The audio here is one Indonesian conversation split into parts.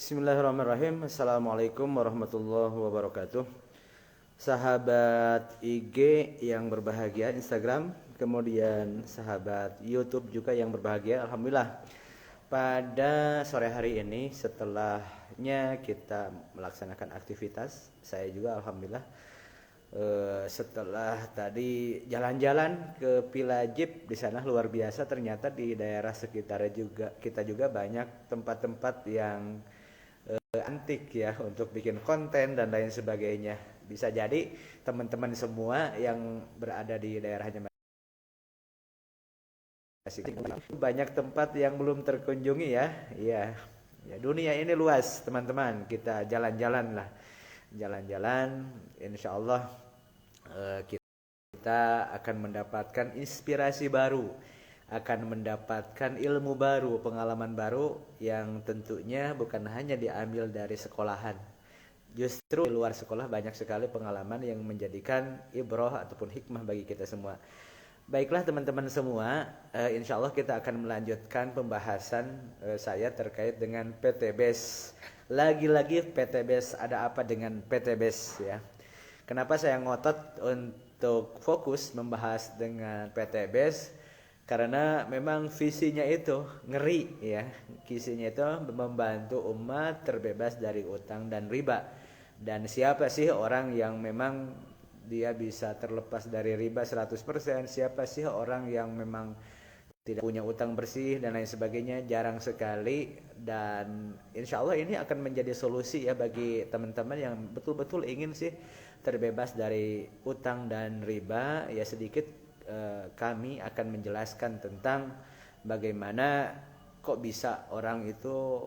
Bismillahirrahmanirrahim. Assalamualaikum warahmatullahi wabarakatuh. Sahabat IG yang berbahagia, Instagram, kemudian sahabat YouTube juga yang berbahagia. Alhamdulillah, pada sore hari ini setelahnya kita melaksanakan aktivitas, saya juga alhamdulillah setelah tadi jalan-jalan ke Pilajip, di sana luar biasa, ternyata di daerah sekitar juga kita juga banyak tempat-tempat yang antik ya untuk bikin konten dan lain sebagainya. Bisa jadi teman-teman semua yang berada di daerahnya masih banyak tempat yang belum terkunjungi ya. Iya. Ya, dunia ini luas, teman-teman. Kita jalan-jalan lah. Jalan-jalan, insya Allah kita akan mendapatkan inspirasi baru, akan mendapatkan ilmu baru, pengalaman baru yang tentunya bukan hanya diambil dari sekolahan. Justru di luar sekolah banyak sekali pengalaman yang menjadikan ibrah ataupun hikmah bagi kita semua. Baiklah teman-teman semua, insya Allah kita akan melanjutkan pembahasan saya terkait dengan PTBS. Lagi-lagi PTBS, ada apa dengan PTBS ya? Kenapa saya ngotot untuk fokus membahas dengan PTBS? Karena memang visinya itu ngeri ya. Visinya itu membantu umat terbebas dari utang dan riba. Dan siapa sih orang yang memang dia bisa terlepas dari riba 100%? Siapa sih orang yang memang tidak punya utang bersih dan lain sebagainya? Jarang sekali. Dan insya Allah ini akan menjadi solusi ya bagi teman-teman yang betul-betul ingin sih terbebas dari utang dan riba. Ya sedikit kami akan menjelaskan tentang bagaimana kok bisa orang itu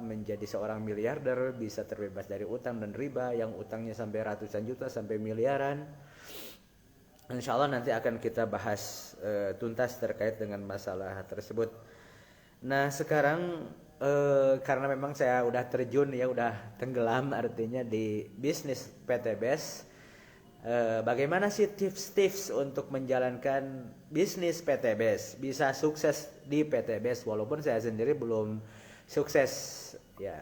menjadi seorang miliarder, bisa terbebas dari utang dan riba yang utangnya sampai ratusan juta sampai miliaran. Insya Allah nanti akan kita bahas tuntas terkait dengan masalah tersebut. Nah sekarang karena memang saya udah terjun ya, udah tenggelam artinya di bisnis PTBS. Bagaimana sih tips-tips untuk menjalankan bisnis PTBS, bisa sukses di PTBS? Walaupun saya sendiri belum sukses ya,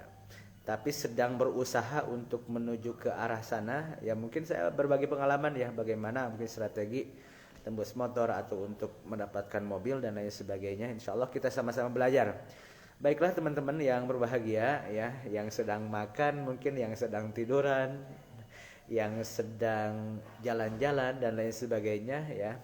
tapi sedang berusaha untuk menuju ke arah sana. Ya mungkin saya berbagi pengalaman ya, bagaimana mungkin strategi tembus motor atau untuk mendapatkan mobil dan lain sebagainya. Insya Allah kita sama-sama belajar. Baiklah teman-teman yang berbahagia ya, yang sedang makan, mungkin yang sedang tiduran, yang sedang jalan-jalan dan lain sebagainya ya.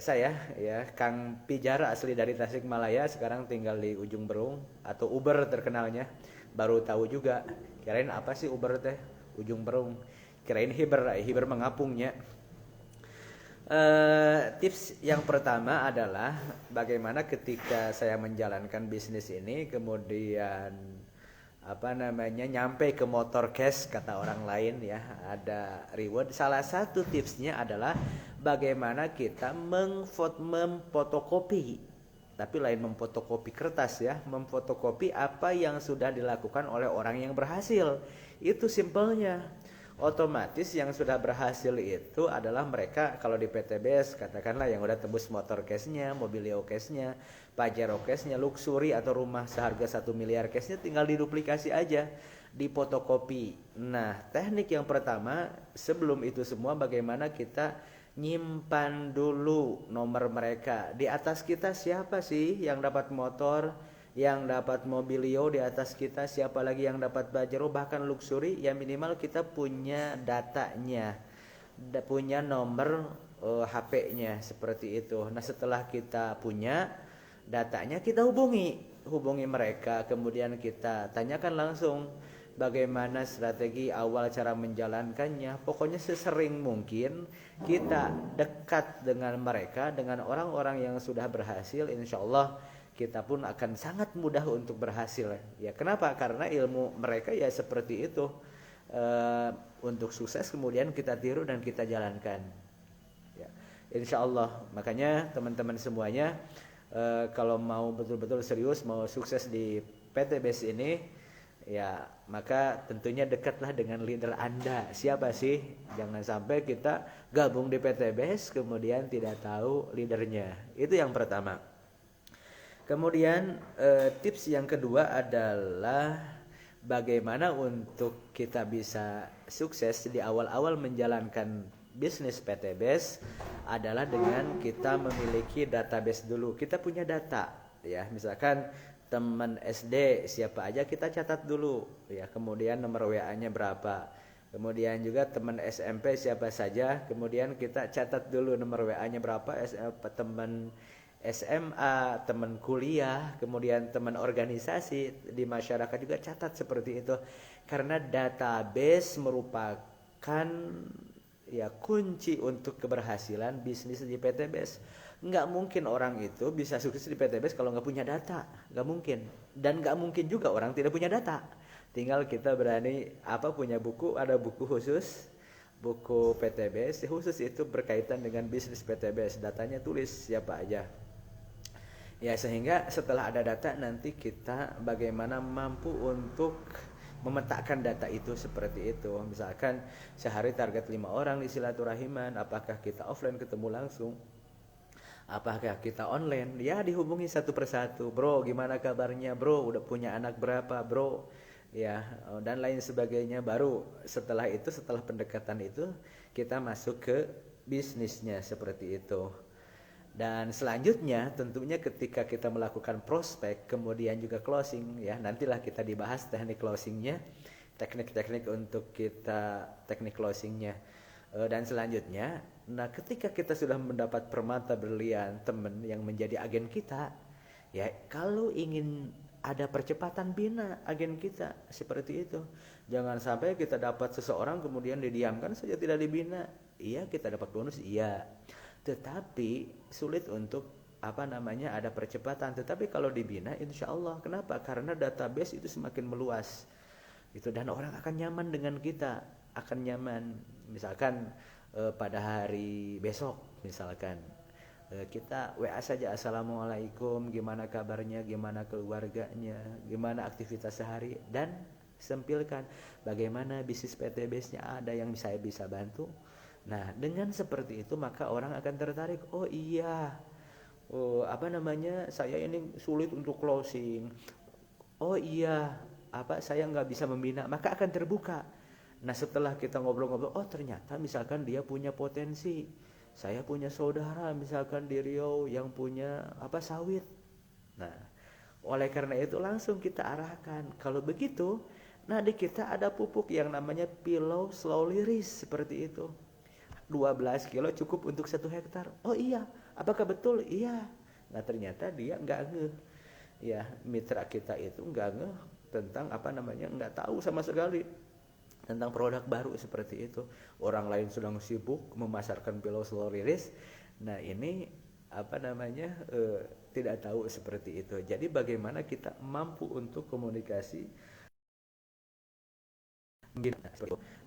Saya ya Kang Pijar, asli dari Tasikmalaya, sekarang tinggal di Ujung Berung atau Uber terkenalnya. Baru tahu juga, kirain apa sih Uber teh? Ujung Berung, kirain hiber mengapungnya. Tips yang pertama adalah bagaimana ketika saya menjalankan bisnis ini kemudian nyampe ke motor cash, kata orang lain ya, ada reward. Salah satu tipsnya adalah bagaimana kita memfotokopi, tapi lain memfotokopi kertas ya, memfotokopi apa yang sudah dilakukan oleh orang yang berhasil. Itu simpelnya. Otomatis yang sudah berhasil itu adalah mereka, kalau di PTBS katakanlah yang udah tembus motor cashnya, mobilio cashnya, Pajero cashnya, luxury atau rumah seharga 1 miliar cashnya, tinggal diduplikasi aja, difotokopi. Nah teknik yang pertama sebelum itu semua, bagaimana kita nyimpan dulu nomor mereka. Di atas kita siapa sih yang dapat motor, yang dapat mobilio, di atas kita siapa lagi yang dapat Pajero, bahkan luxury, ya minimal kita punya datanya, punya nomor HP-nya seperti itu. Nah setelah kita punya datanya, kita hubungi mereka, kemudian kita tanyakan langsung bagaimana strategi awal cara menjalankannya. Pokoknya sesering mungkin kita dekat dengan mereka, dengan orang-orang yang sudah berhasil. Insya Allah kita pun akan sangat mudah untuk berhasil ya. Kenapa? Karena ilmu mereka ya seperti itu. Untuk sukses kemudian kita tiru dan kita jalankan ya, insya Allah. Makanya teman-teman semuanya, kalau mau betul-betul serius, mau sukses di PTBS ini ya, maka tentunya dekatlah dengan leader Anda. Siapa sih? Jangan sampai kita gabung di PTBS kemudian tidak tahu leadernya. Itu yang pertama. Kemudian tips yang kedua adalah bagaimana untuk kita bisa sukses di awal-awal menjalankan bisnis PTBS adalah dengan kita memiliki database dulu. Kita punya data ya, misalkan teman SD siapa aja kita catat dulu ya, kemudian nomor WA-nya berapa. Kemudian juga teman SMP siapa saja, kemudian kita catat dulu nomor WA-nya berapa, teman SMA, teman kuliah, kemudian teman organisasi di masyarakat juga catat seperti itu. Karena database merupakan ya kunci untuk keberhasilan bisnis di PTBS. Nggak mungkin orang itu bisa sukses di PTBS kalau nggak punya data, nggak mungkin. Dan nggak mungkin juga orang tidak punya data. Tinggal kita berani punya buku, ada buku khusus, buku PTBS khusus itu berkaitan dengan bisnis PTBS. Datanya tulis siapa aja. Ya, sehingga setelah ada data nanti kita bagaimana mampu untuk memetakan data itu seperti itu. Misalkan sehari target 5 orang di silaturahiman, apakah kita offline ketemu langsung, apakah kita online, ya dihubungi satu persatu. Bro, gimana kabarnya bro, udah punya anak berapa bro, ya, dan lain sebagainya. Baru setelah itu, setelah pendekatan itu, kita masuk ke bisnisnya seperti itu. Dan selanjutnya tentunya ketika kita melakukan prospek kemudian juga closing ya, nantilah kita dibahas teknik closingnya, teknik-teknik untuk kita teknik closingnya. Dan selanjutnya, nah ketika kita sudah mendapat permata berlian teman yang menjadi agen kita, ya kalau ingin ada percepatan bina agen kita seperti itu. Jangan sampai kita dapat seseorang kemudian didiamkan saja tidak dibina. Iya kita dapat bonus, iya. Tetapi sulit untuk ada percepatan. Tetapi kalau dibina insya Allah. Kenapa? Karena database itu semakin meluas itu, dan orang akan nyaman dengan kita, akan nyaman. Misalkan pada hari besok misalkan kita WA saja, assalamualaikum, gimana kabarnya, gimana keluarganya, gimana aktivitas sehari, dan sempilkan bagaimana bisnis PTBS-nya, ada yang saya bisa bantu. Nah, dengan seperti itu maka orang akan tertarik. Oh iya, saya ini sulit untuk closing. Oh iya, saya nggak bisa membina, maka akan terbuka. Nah, setelah kita ngobrol-ngobrol, oh ternyata misalkan dia punya potensi. Saya punya saudara misalkan di Riau yang punya sawit. Nah, oleh karena itu langsung kita arahkan. Kalau begitu, nah di kita ada pupuk yang namanya Pillow Slowly Release seperti itu. 12 kilo cukup untuk 1 hektar. Oh iya, apakah betul? Iya. Nah ternyata dia nggak ngeh. Ya, mitra kita itu nggak ngeh tentang nggak tahu sama sekali tentang produk baru seperti itu. Orang lain sedang sibuk memasarkan Pillow Slow Release. Nah ini tidak tahu seperti itu. Jadi bagaimana kita mampu untuk komunikasi.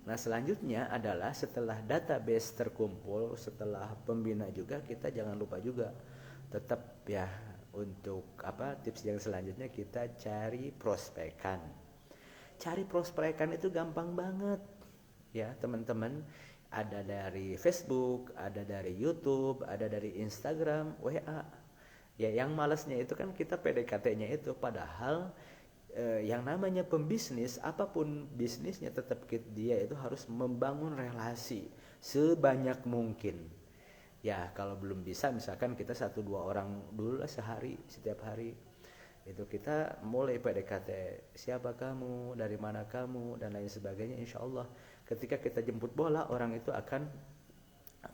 Nah selanjutnya adalah setelah database terkumpul, setelah pembina juga, kita jangan lupa juga tetap ya untuk tips yang selanjutnya kita cari prospekan. Cari prospekan itu gampang banget ya teman-teman. Ada dari Facebook, ada dari YouTube, ada dari Instagram, WA. Ya yang malesnya itu kan kita PDKT-nya itu, padahal yang namanya pembisnis, apapun bisnisnya, tetap dia itu harus membangun relasi sebanyak mungkin. Ya kalau belum bisa misalkan kita 1-2 orang dulu lah sehari, setiap hari itu kita mulai PDKT, siapa kamu, dari mana kamu, dan lain sebagainya. Insya Allah ketika kita jemput bola, orang itu akan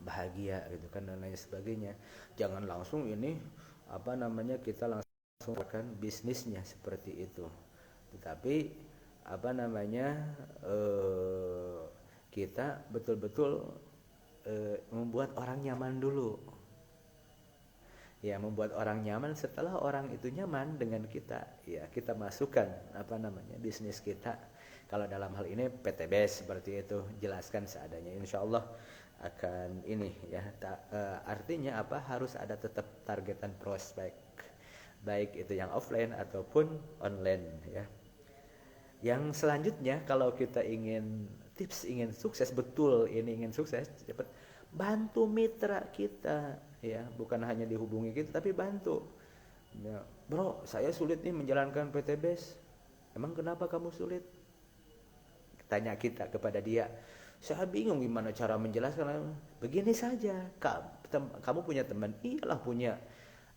bahagia gitu kan, dan lain sebagainya. Jangan langsung kita langsung akan bisnisnya seperti itu. Tetapi kita betul-betul membuat orang nyaman dulu. Ya, membuat orang nyaman. Setelah orang itu nyaman dengan kita, ya kita masukkan bisnis kita. Kalau dalam hal ini PTBS seperti itu, jelaskan seadanya. Insya Allah akan ini ya. Artinya harus ada tetap targetan prospek, baik itu yang offline ataupun online ya. Yang selanjutnya, kalau kita ingin sukses betul, ingin sukses cepat, bantu mitra kita ya, bukan hanya dihubungi kita tapi bantu. Ya, bro, saya sulit nih menjalankan PTBS. Emang kenapa kamu sulit? Tanya kita kepada dia. Saya bingung gimana cara menjelaskan. Begini saja, kamu punya teman? Iyalah punya.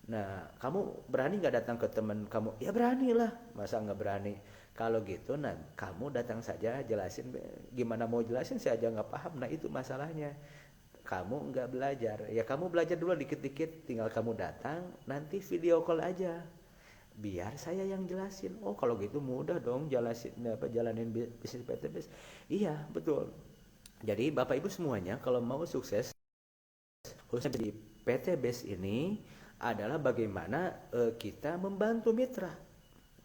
Nah, kamu berani nggak datang ke teman kamu? Ya beranilah. Masa nggak berani? Kalau gitu, nah kamu datang saja, jelasin. Gimana mau jelasin? Saya aja nggak paham. Nah itu masalahnya. Kamu nggak belajar. Ya kamu belajar dulu dikit-dikit. Tinggal kamu datang, nanti video call aja. Biar saya yang jelasin. Oh kalau gitu mudah dong jalanin bisnis PTBS. Iya betul. Jadi Bapak Ibu semuanya kalau mau sukses khususnya di PTBS ini adalah bagaimana kita membantu mitra.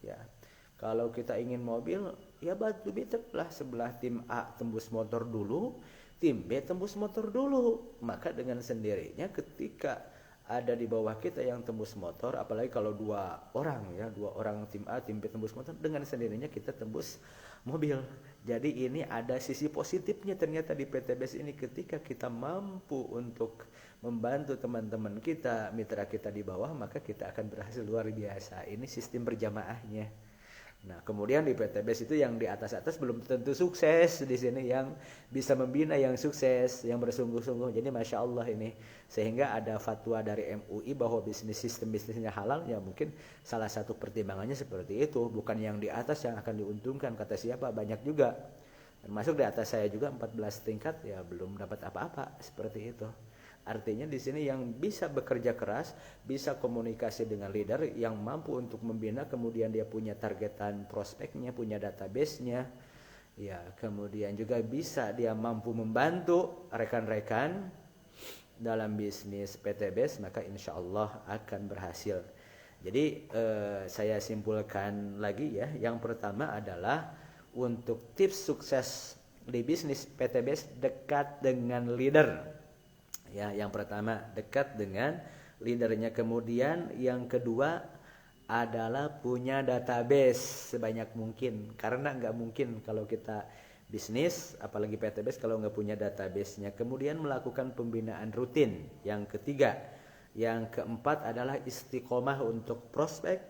Ya, kalau kita ingin mobil, ya bantu mitra lah. Sebelah tim A tembus motor dulu, tim B tembus motor dulu. Maka dengan sendirinya ketika ada di bawah kita yang tembus motor, apalagi kalau dua orang tim A tim B tembus motor, dengan sendirinya kita tembus mobil. Jadi ini ada sisi positifnya ternyata di PTBS ini, ketika kita mampu untuk membantu teman-teman kita, mitra kita di bawah, maka kita akan berhasil luar biasa. Ini sistem berjamaahnya. Nah, kemudian di PTBS itu yang di atas-atas belum tentu sukses. Di sini yang bisa membina yang sukses, yang bersungguh-sungguh. Jadi Masya Allah ini. Sehingga ada fatwa dari MUI bahwa sistem bisnisnya halal. Ya mungkin salah satu pertimbangannya seperti itu. Bukan yang di atas yang akan diuntungkan. Kata siapa? Banyak juga. Termasuk di atas saya juga 14 tingkat. Ya belum dapat apa-apa. Seperti itu. Artinya di sini yang bisa bekerja keras, bisa komunikasi dengan leader, yang mampu untuk membina, kemudian dia punya targetan prospeknya, punya database-nya, ya, kemudian juga bisa dia mampu membantu rekan-rekan dalam bisnis PTBS, maka insya Allah akan berhasil. Jadi saya simpulkan lagi ya, yang pertama adalah untuk tips sukses di bisnis PTBS, dekat dengan leader. Ya, yang pertama dekat dengan leadernya. Kemudian yang kedua adalah punya database sebanyak mungkin. Karena nggak mungkin kalau kita bisnis, apalagi PTBS, kalau nggak punya database-nya. Kemudian melakukan pembinaan rutin. Yang ketiga. Yang keempat adalah istiqomah untuk prospek.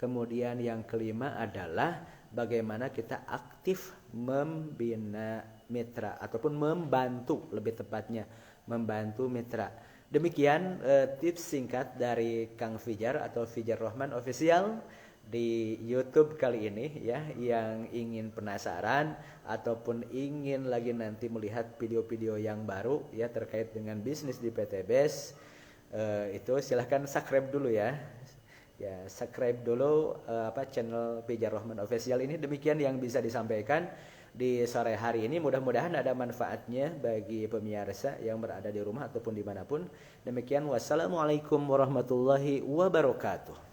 Kemudian yang kelima adalah bagaimana kita aktif membina mitra ataupun membantu, lebih tepatnya membantu mitra. Demikian tips singkat dari Kang Fijar atau Fijar Rohman Official di YouTube kali ini ya. Yang ingin penasaran ataupun ingin lagi nanti melihat video-video yang baru ya terkait dengan bisnis di PTBS, itu silahkan subscribe dulu ya. Ya, subscribe dulu channel Fijar Rohman Official ini. Demikian yang bisa disampaikan di sore hari ini. Mudah-mudahan ada manfaatnya bagi pemirsa yang berada di rumah ataupun dimanapun. Demikian, wassalamualaikum warahmatullahi wabarakatuh.